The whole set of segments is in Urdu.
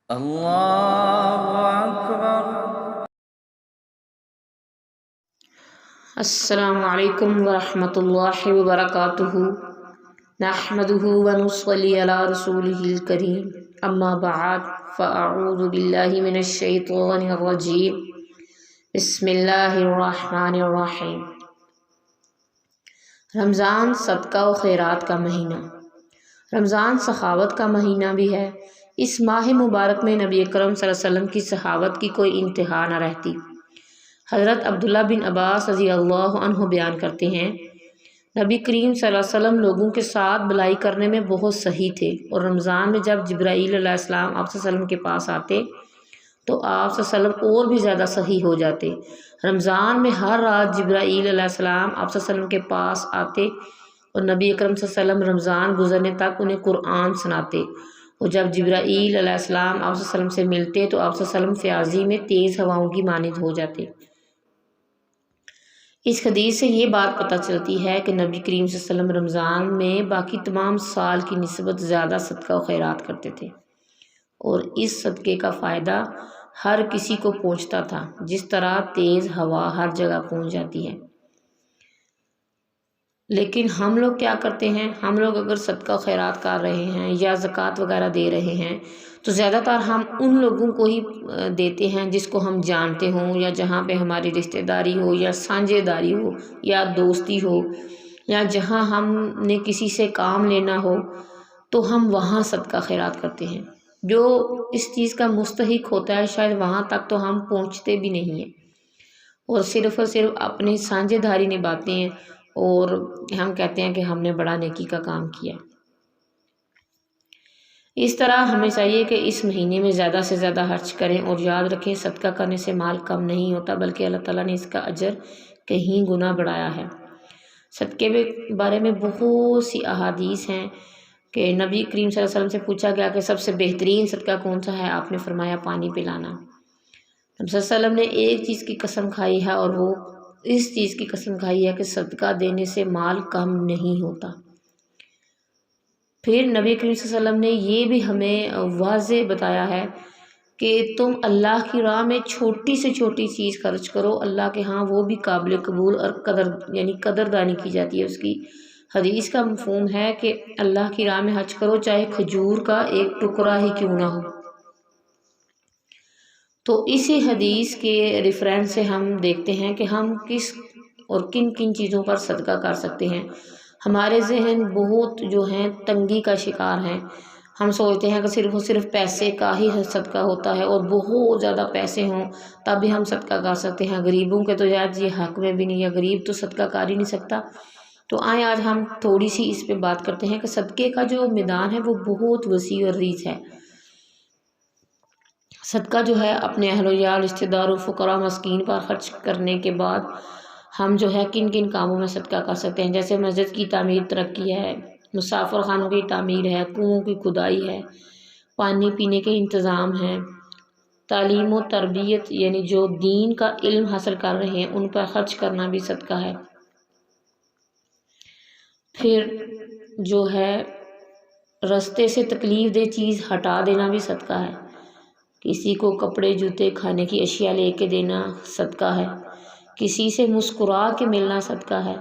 اللہ اکبر۔ السلام علیکم ورحمۃ اللہ وبرکاتہ۔ نحمدہ ونصلی علی رسولہ الکریم، اما بعد فاعوذ باللہ من الشیطان الرجیم، بسم اللہ الرحمن الرحیم۔ رمضان صدقہ و خیرات کا مہینہ۔ رمضان سخاوت کا مہینہ بھی ہے۔ اس ماہ مبارک میں نبی اکرم صلی اللہ علیہ وسلم کی سخاوت کی کوئی انتہا نہ رہتی۔ حضرت عبداللہ بن عباس رضی اللہ عنہ بیان کرتے ہیں، نبی کریم صلی اللہ علیہ وسلم لوگوں کے ساتھ بھلائی کرنے میں بہت سخی تھے، اور رمضان میں جب جبرائیل علیہ السلام آپ صلی اللہ علیہ وسلم کے پاس آتے تو آپ صلی اللہ علیہ وسلم اور بھی زیادہ سخی ہو جاتے۔ رمضان میں ہر رات جبرائیل علیہ السلام آپ صلی اللہ علیہ وسلم کے پاس آتے اور نبی اکرم صلی اللہ علیہ وسلم رمضان گزرنے تک انہیں قرآن سناتے، اور جب جبرائیل علیہ السلام آپ صلی اللہ علیہ وسلم سے ملتے تو آپ صلی اللہ علیہ وسلم فیاضی میں تیز ہواؤں کی مانند ہو جاتے۔ اس حدیث سے یہ بات پتہ چلتی ہے کہ نبی کریم صلی اللہ علیہ وسلم رمضان میں باقی تمام سال کی نسبت زیادہ صدقہ و خیرات کرتے تھے، اور اس صدقے کا فائدہ ہر کسی کو پہنچتا تھا، جس طرح تیز ہوا ہر جگہ پہنچ جاتی ہے۔ لیکن ہم لوگ کیا کرتے ہیں؟ ہم لوگ اگر صدقہ و خیرات کر رہے ہیں یا زکوٰۃ وغیرہ دے رہے ہیں تو زیادہ تر ہم ان لوگوں کو ہی دیتے ہیں جس کو ہم جانتے ہوں، یا جہاں پہ ہماری رشتہ داری ہو یا سانجھے داری ہو یا دوستی ہو، یا جہاں ہم نے کسی سے کام لینا ہو تو ہم وہاں صدقہ خیرات کرتے ہیں۔ جو اس چیز کا مستحق ہوتا ہے شاید وہاں تک تو ہم پہنچتے بھی نہیں ہیں، اور صرف اپنے سانجھے داری نبھاتے ہیں، اور ہم کہتے ہیں کہ ہم نے بڑا نیکی کا کام کیا۔ اس طرح ہمیں چاہیے کہ اس مہینے میں زیادہ سے زیادہ خرچ کریں، اور یاد رکھیں صدقہ کرنے سے مال کم نہیں ہوتا، بلکہ اللہ تعالیٰ نے اس کا اجر کہیں گنا بڑھایا ہے۔ صدقے کے بارے میں بہت سی احادیث ہیں کہ نبی کریم صلی اللہ علیہ وسلم سے پوچھا گیا کہ سب سے بہترین صدقہ کون سا ہے؟ آپ نے فرمایا پانی پلانا۔ نبی صلی اللہ علیہ وسلم نے ایک چیز کی قسم کھائی ہے، اور وہ اس چیز کی قسم کھائی ہے کہ صدقہ دینے سے مال کم نہیں ہوتا۔ پھر نبی کریم صلی اللہ علیہ وسلم نے یہ بھی ہمیں واضح بتایا ہے کہ تم اللہ کی راہ میں چھوٹی سے چھوٹی چیز خرچ کرو، اللہ کے ہاں وہ بھی قابل قبول اور قدردانی کی جاتی ہے اس کی۔ حدیث کا مفہوم ہے کہ اللہ کی راہ میں خرچ کرو چاہے کھجور کا ایک ٹکڑا ہی کیوں نہ ہو۔ تو اسی حدیث کے ریفرنس سے ہم دیکھتے ہیں کہ ہم کس اور کن کن چیزوں پر صدقہ کر سکتے ہیں۔ ہمارے ذہن بہت جو ہیں تنگی کا شکار ہیں۔ ہم سوچتے ہیں کہ صرف اور صرف پیسے کا ہی صدقہ ہوتا ہے، اور بہت زیادہ پیسے ہوں تب بھی ہم صدقہ کر سکتے ہیں۔ غریبوں کے تو یار یہ حق میں بھی نہیں ہے، غریب تو صدقہ کر ہی نہیں سکتا۔ تو آئیں آج ہم تھوڑی سی اس پہ بات کرتے ہیں کہ صدقے کا جو میدان ہے وہ بہت وسیع اور ریچ ہے۔ صدقہ جو ہے اپنے اہل و عیال، رشتہ داروں، فقراء، مسکین پر خرچ کرنے کے بعد ہم جو ہے کن کن کاموں میں صدقہ کر سکتے ہیں، جیسے مسجد کی تعمیر ترقی ہے، مسافر خانوں کی تعمیر ہے، کنووں کی کھدائی ہے، پانی پینے کے انتظام ہیں، تعلیم و تربیت یعنی جو دین کا علم حاصل کر رہے ہیں ان پر خرچ کرنا بھی صدقہ ہے۔ پھر جو ہے رستے سے تکلیف دہ چیز ہٹا دینا بھی صدقہ ہے۔ کسی کو کپڑے، جوتے، کھانے کی اشیاء لے کے دینا صدقہ ہے۔ کسی سے مسکرا کے ملنا صدقہ ہے۔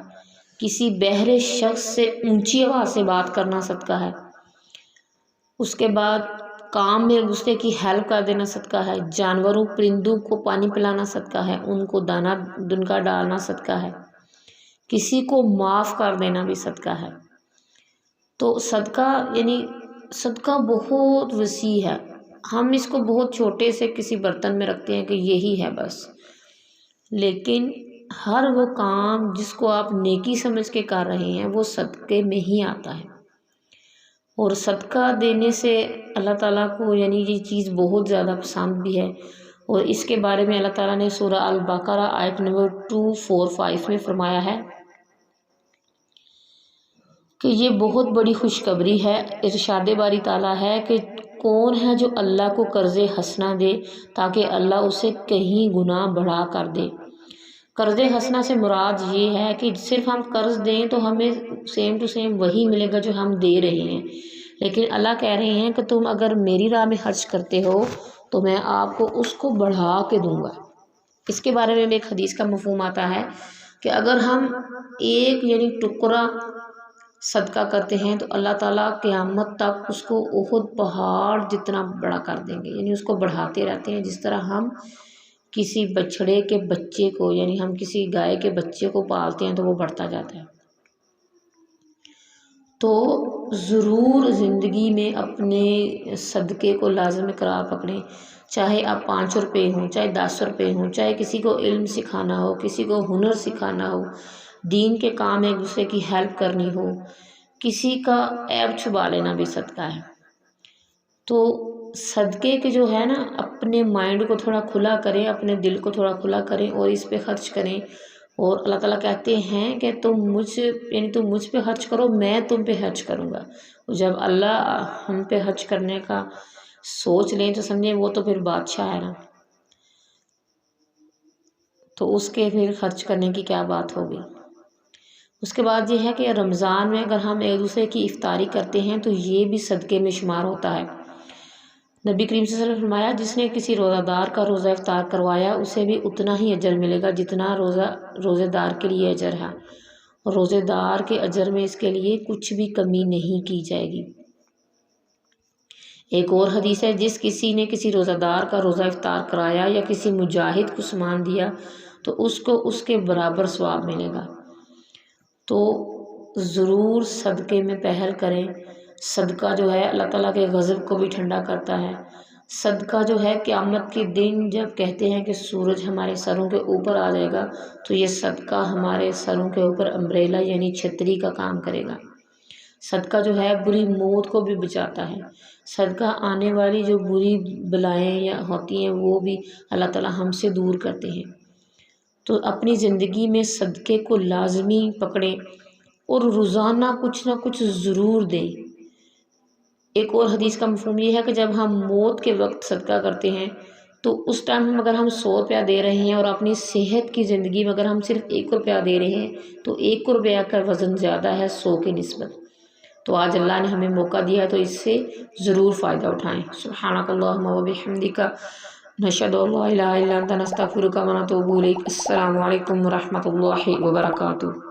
کسی بہرے شخص سے اونچی آواز سے بات کرنا صدقہ ہے۔ اس کے بعد کام میں دوسرے کی ہیلپ کر دینا صدقہ ہے۔ جانوروں، پرندوں کو پانی پلانا صدقہ ہے۔ ان کو دانہ دن کا ڈالنا صدقہ ہے۔ کسی کو معاف کر دینا بھی صدقہ ہے۔ تو صدقہ یعنی صدقہ بہت وسیع ہے۔ ہم اس کو بہت چھوٹے سے کسی برتن میں رکھتے ہیں کہ یہی ہے بس، لیکن ہر وہ کام جس کو آپ نیکی سمجھ کے کر رہے ہیں وہ صدقے میں ہی آتا ہے۔ اور صدقہ دینے سے اللہ تعالیٰ کو یعنی یہ چیز بہت زیادہ پسند بھی ہے، اور اس کے بارے میں اللہ تعالیٰ نے سورہ البقرہ آیت نمبر 245 میں فرمایا ہے کہ یہ بہت بڑی خوشخبری ہے۔ ارشاد باری تعالیٰ ہے کہ کون ہے جو اللہ کو قرض حسنہ دے تاکہ اللہ اسے کہیں گنا بڑھا کر دے۔ قرض حسنہ سے مراد یہ ہے کہ صرف ہم قرض دیں تو ہمیں سیم ٹو سیم وہی ملے گا جو ہم دے رہے ہیں، لیکن اللہ کہہ رہے ہیں کہ تم اگر میری راہ میں خرچ کرتے ہو تو میں آپ کو اس کو بڑھا کے دوں گا۔ اس کے بارے میں بھی ایک حدیث کا مفہوم آتا ہے کہ اگر ہم ایک یعنی ٹکڑا صدقہ کرتے ہیں تو اللہ تعالیٰ قیامت تک اس کو احد پہاڑ جتنا بڑا کر دیں گے، یعنی اس کو بڑھاتے رہتے ہیں۔ جس طرح ہم کسی بچھڑے کے بچے کو، یعنی ہم کسی گائے کے بچے کو پالتے ہیں تو وہ بڑھتا جاتا ہے۔ تو ضرور زندگی میں اپنے صدقے کو لازم قرار پکڑیں، چاہے آپ 5 روپے ہوں، چاہے 10 روپے ہوں، چاہے کسی کو علم سکھانا ہو، کسی کو ہنر سکھانا ہو، دین کے کام ایک دوسرے کی ہیلپ کرنی ہو، کسی کا عیب چھپا لینا بھی صدقہ ہے۔ تو صدقے کے جو ہے نا، اپنے مائنڈ کو تھوڑا کھلا کریں، اپنے دل کو تھوڑا کھلا کریں اور اس پہ خرچ کریں۔ اور اللہ تعالیٰ کہتے ہیں کہ تم مجھ پہ خرچ کرو، میں تم پہ خرچ کروں گا۔ جب اللہ ہم پہ خرچ کرنے کا سوچ لیں تو سمجھیں وہ تو پھر بادشاہ ہے نا، تو اس کے پھر خرچ کرنے کی کیا بات ہوگی۔ اس کے بعد یہ ہے کہ رمضان میں اگر ہم ایک دوسرے کی افطاری کرتے ہیں تو یہ بھی صدقے میں شمار ہوتا ہے۔ نبی کریم صلی اللہ علیہ وسلم نے فرمایا جس نے کسی روزہ دار کا روزہ افطار کروایا اسے بھی اتنا ہی اجر ملے گا جتنا روزے دار کے لیے اجر ہے، اور روزے دار کے اجر میں اس کے لیے کچھ بھی کمی نہیں کی جائے گی۔ ایک اور حدیث ہے جس کسی نے کسی روزہ دار کا روزہ افطار کرایا یا کسی مجاہد کو سامان دیا تو اس کو اس کے برابر ثواب ملے گا۔ تو ضرور صدقے میں پہل کریں۔ صدقہ جو ہے اللہ تعالیٰ کے غضب کو بھی ٹھنڈا کرتا ہے۔ صدقہ جو ہے قیامت کے دن جب کہتے ہیں کہ سورج ہمارے سروں کے اوپر آ جائے گا تو یہ صدقہ ہمارے سروں کے اوپر امبریلا یعنی چھتری کا کام کرے گا۔ صدقہ جو ہے بری موت کو بھی بچاتا ہے۔ صدقہ آنے والی جو بری بلائیں یا ہوتی ہیں وہ بھی اللہ تعالیٰ ہم سے دور کرتے ہیں۔ تو اپنی زندگی میں صدقے کو لازمی پکڑیں اور روزانہ کچھ نہ کچھ ضرور دیں۔ ایک اور حدیث کا مفہوم یہ ہے کہ جب ہم موت کے وقت صدقہ کرتے ہیں تو اس ٹائم اگر ہم 100 روپیہ دے رہے ہیں اور اپنی صحت کی زندگی میں اگر ہم صرف 1 روپیہ دے رہے ہیں تو 1 روپیہ کا وزن زیادہ ہے 100 کی نسبت۔ تو آج اللہ نے ہمیں موقع دیا ہے تو اس سے ضرور فائدہ اٹھائیں۔ سبحانک اللہم و بحمدک، نشہد ان لا الہ الا انت، نستغفرک و نتوب الیک۔ السلام علیکم ورحمۃ اللہ وبرکاتہ۔